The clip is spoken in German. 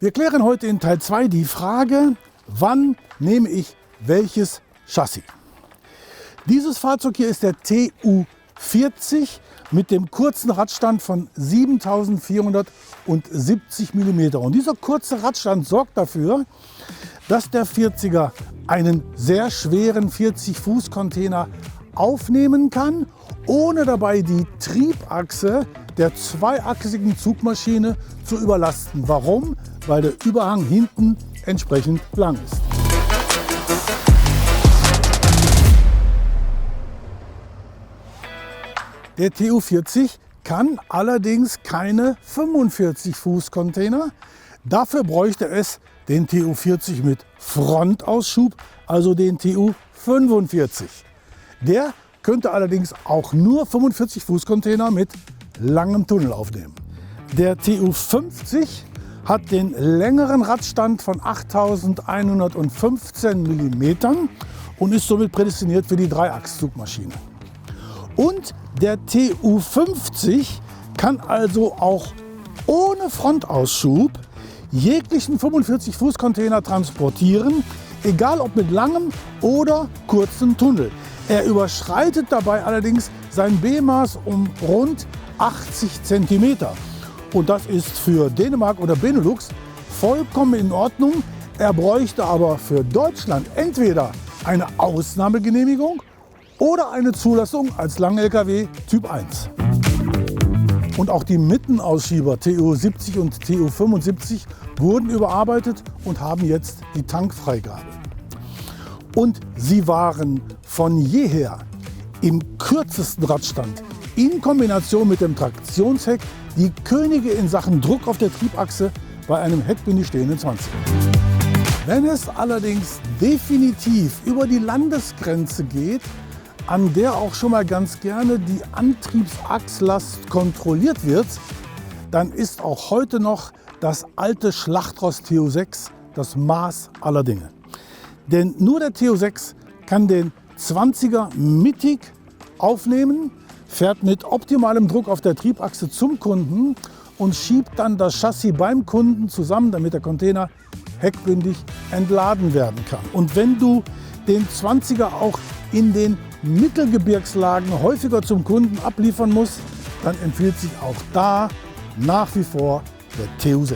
Wir klären heute in Teil 2 die Frage, wann nehme ich welches Chassis? Dieses Fahrzeug hier ist der TU40 mit dem kurzen Radstand von 7470 mm. Und dieser kurze Radstand sorgt dafür, dass der 40er einen sehr schweren 40-Fuß-Container aufnehmen kann, ohne dabei die Triebachse der zweiachsigen Zugmaschine zu überlasten. Warum? Weil der Überhang hinten entsprechend lang ist. Der TU40 kann allerdings keine 45-Fuß-Container. Dafür bräuchte es den TU40 mit Frontauschub, also den TU45. Der könnte allerdings auch nur 45-Fuß-Container mit langem Tunnel aufnehmen. Der TU50 hat den längeren Radstand von 8115 mm und ist somit prädestiniert für die Dreiachszugmaschine. Und der TU50 kann also auch ohne Frontauschub jeglichen 45-Fuß-Container transportieren, egal ob mit langem oder kurzem Tunnel. Er überschreitet dabei allerdings sein B-Maß um rund 80 cm. Und das ist für Dänemark oder Benelux vollkommen in Ordnung. Er bräuchte aber für Deutschland entweder eine Ausnahmegenehmigung oder eine Zulassung als Lang-LKW Typ 1. Und auch die Mittenausschieber TU70 und TU75 wurden überarbeitet und haben jetzt die Tankfreigabe. Und sie waren von jeher im kürzesten Radstand in Kombination mit dem Traktionsheck die Könige in Sachen Druck auf der Triebachse bei einem heckbündig stehenden 20er. Wenn es allerdings definitiv über die Landesgrenze geht, an der auch schon mal ganz gerne die Antriebsachslast kontrolliert wird, dann ist auch heute noch das alte Schlachtrost TU6 das Maß aller Dinge. Denn nur der TU6 kann den 20er mittig aufnehmen, fährt mit optimalem Druck auf der Triebachse zum Kunden und schiebt dann das Chassis beim Kunden zusammen, damit der Container heckbündig entladen werden kann. Und wenn du den 20er auch in den Mittelgebirgslagen häufiger zum Kunden abliefern musst, dann empfiehlt sich auch da nach wie vor der TU6.